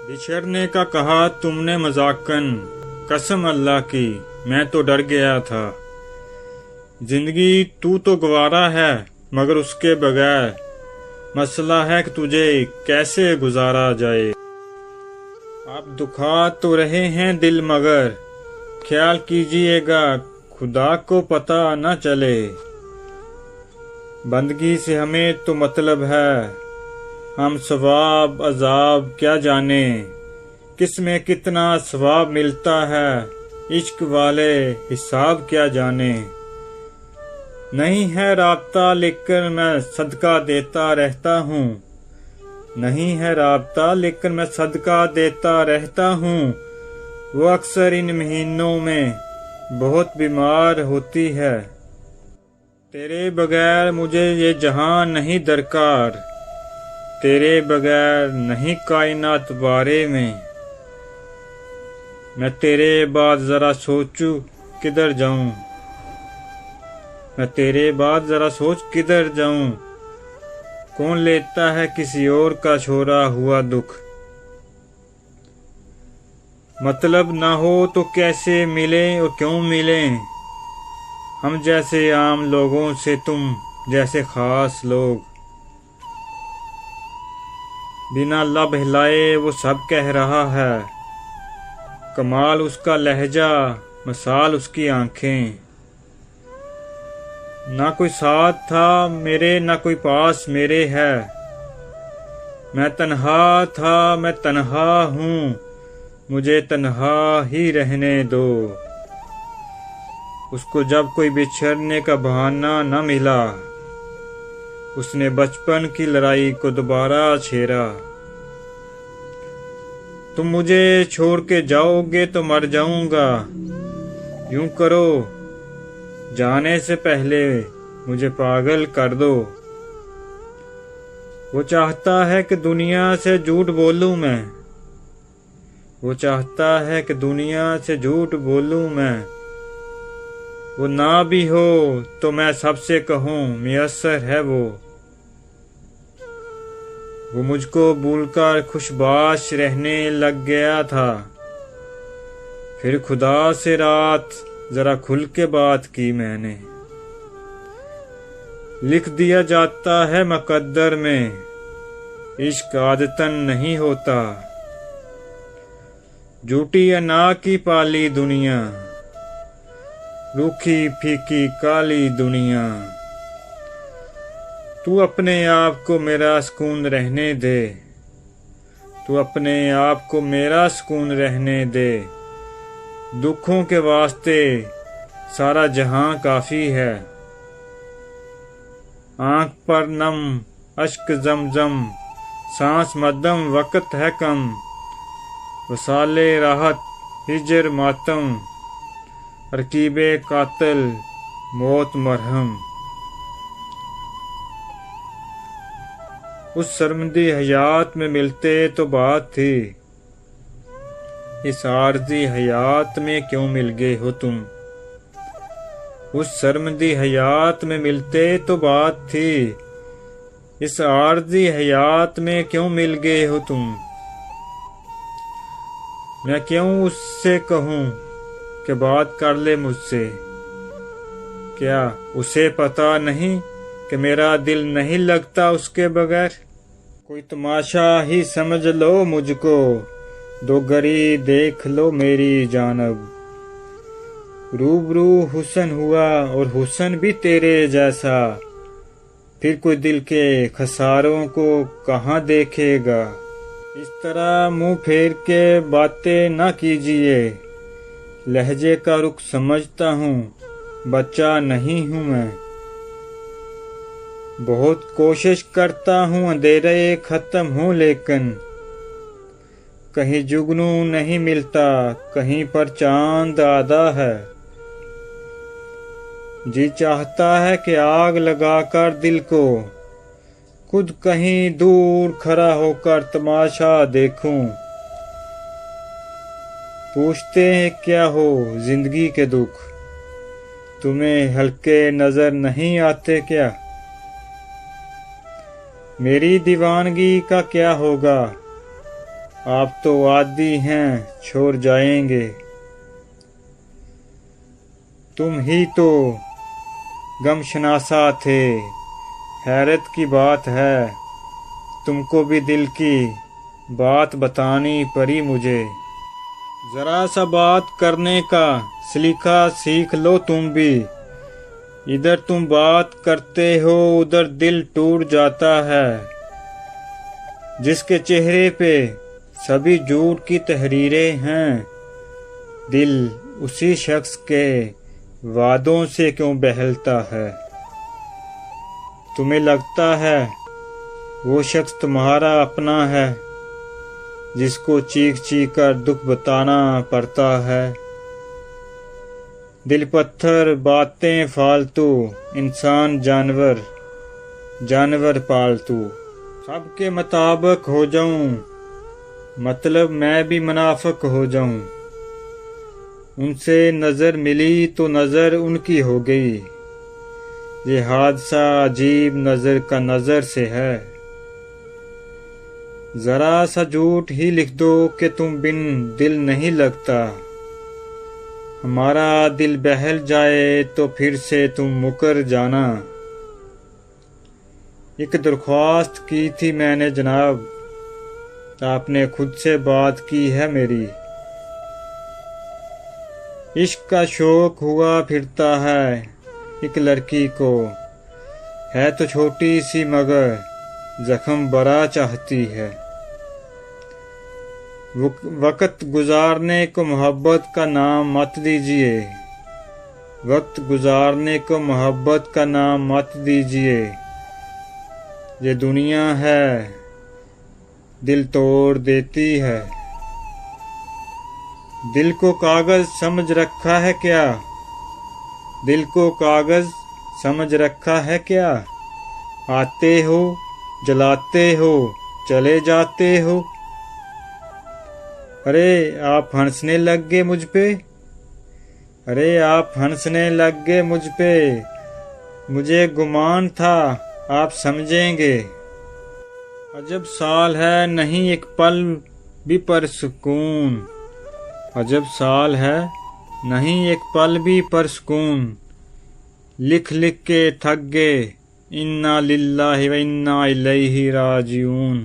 बिछड़ने का कहा तुमने मजाकन, कसम अल्लाह की मैं तो डर गया था। जिंदगी तू तो गवारा है मगर उसके बगैर मसला है कि तुझे कैसे गुजारा जाए। आप दुखा तो रहे हैं दिल मगर ख्याल कीजिएगा खुदा को पता न चले। बंदगी से हमें तो मतलब है, हम सवाब अजाब क्या जाने। किसमें कितना सवाब मिलता है, इश्क वाले हिसाब क्या जाने। नहीं है राब्ता लेकर मैं सदका देता रहता हूँ, नहीं है राब्ता लेकर मैं सदका देता रहता हूँ। वो अक्सर इन महीनों में बहुत बीमार होती है। तेरे बगैर मुझे ये जहां नहीं दरकार, तेरे बगैर नहीं कायनात बारे में। मैं तेरे बाद जरा सोचूं किधर जाऊं, मैं तेरे बाद जरा सोच किधर जाऊं। कौन लेता है किसी और का छोड़ा हुआ दुख। मतलब ना हो तो कैसे मिले और क्यों मिले। हम जैसे आम लोगों से तुम जैसे खास लोग। बिना लब हिलाए वो सब कह रहा है, कमाल उसका लहजा मसाल उसकी आंखें। ना कोई साथ था मेरे ना कोई पास मेरे है। मैं तन्हा था मैं तन्हा हूँ, मुझे तन्हा ही रहने दो। उसको जब कोई बिछड़ने का बहाना न मिला, उसने बचपन की लड़ाई को दोबारा छेड़ा। तुम मुझे छोड़ के जाओगे तो मर जाऊंगा, यूं करो जाने से पहले मुझे पागल कर दो। वो चाहता है कि दुनिया से झूठ बोलूं मैं, वो चाहता है कि दुनिया से झूठ बोलूं मैं। वो ना भी हो तो मैं सबसे कहूँ मुयस्सर है वो। वो मुझको भूलकर खुशबाश रहने लग गया था। फिर खुदा से रात जरा खुल के बात की मैंने। लिख दिया जाता है मुकद्दर में, इश्क आदतन नहीं होता। झूठी अना की पाली दुनिया, रूखी फीकी काली दुनिया। तू अपने आप को मेरा सुकून रहने दे, तू अपने आप को मेरा सुकून रहने दे। दुखों के वास्ते सारा जहां काफी है। आंख पर नम अश्क जमजम, सांस मध्यम वक्त है कम। वसाले राहत हिजर मातम, तरकीबे कातिल मौत मरहम। उस शर्मदी हयात में मिलते तो बात थी, इस आरज़ी हयात में क्यों मिल गए हो तुम। उस शर्मदी हयात में मिलते तो बात थी, इस आरज़ी हयात में क्यों मिल गए हो तुम। मैं क्यों उससे कहूँ कि बात कर ले मुझसे। क्या उसे पता नहीं कि मेरा दिल नहीं लगता उसके बगैर। कोई तमाशा ही समझ लो मुझको, दो गरी देख लो मेरी जानब। रूबरू हुस्न हुआ और हुस्न भी तेरे जैसा, फिर कोई दिल के खसारों को कहाँ देखेगा। इस तरह मुंह फेर के बातें न कीजिए, लहजे का रुख समझता हूँ बच्चा नहीं हूँ मैं। बहुत कोशिश करता हूँ अंधेरे खत्म हूँ लेकिन कहीं जुगनू नहीं मिलता, कहीं पर चांद आधा है। जी चाहता है कि आग लगाकर दिल को खुद कहीं दूर खड़ा होकर तमाशा देखूं। पूछते हैं क्या हो जिंदगी के दुख, तुम्हें हल्के नजर नहीं आते क्या। मेरी दीवानगी का क्या होगा, आप तो आदी हैं, छोड़ जाएंगे। तुम ही तो गमशनासा थे। हैरत की बात है, तुमको भी दिल की बात बतानी पड़ी मुझे। जरा सा बात करने का सलीका सीख लो तुम भी। इधर तुम बात करते हो, उधर दिल टूट जाता है। जिसके चेहरे पे सभी झूठ की तहरीरें हैं, दिल उसी शख्स के वादों से क्यों बहलता है। तुम्हें लगता है वो शख्स तुम्हारा अपना है, जिसको चीख चीख कर दुख बताना पड़ता है। दिल पत्थर बातें फालतू, इंसान जानवर, जानवर पालतू। सबके मुताबिक हो जाऊं, मतलब मैं भी मुनाफिक हो जाऊं। उनसे नजर मिली तो नजर उनकी हो गई। ये हादसा अजीब नजर का नजर से है। जरा सा झूठ ही लिख दो कि तुम बिन दिल नहीं लगता। हमारा दिल बहल जाए तो फिर से तुम मुकर जाना। एक दरख्वास्त की थी मैंने जनाब, आपने खुद से बात की है मेरी। इश्क का शौक हुआ फिरता है एक लड़की को, है तो छोटी सी मगर जख्म बड़ा चाहती है। वक्त गुजारने को मोहब्बत का नाम मत दीजिए, वक्त गुजारने को मोहब्बत का नाम मत दीजिए। ये दुनिया है दिल तोड़ देती है। दिल को कागज समझ रखा है क्या, दिल को कागज समझ रखा है क्या। आते हो जलाते हो चले जाते हो। अरे आप हंसने लग गए मुझ पे, अरे आप हंसने लग गए मुझ पे। मुझे गुमान था आप समझेंगे। अजब साल है नहीं एक पल भी परसुकून, अजब साल है नहीं एक पल भी परसुकून। लिख लिख के थक गए, इन्ना लिल्लाहि व इन्ना इलैहि राजिऊन।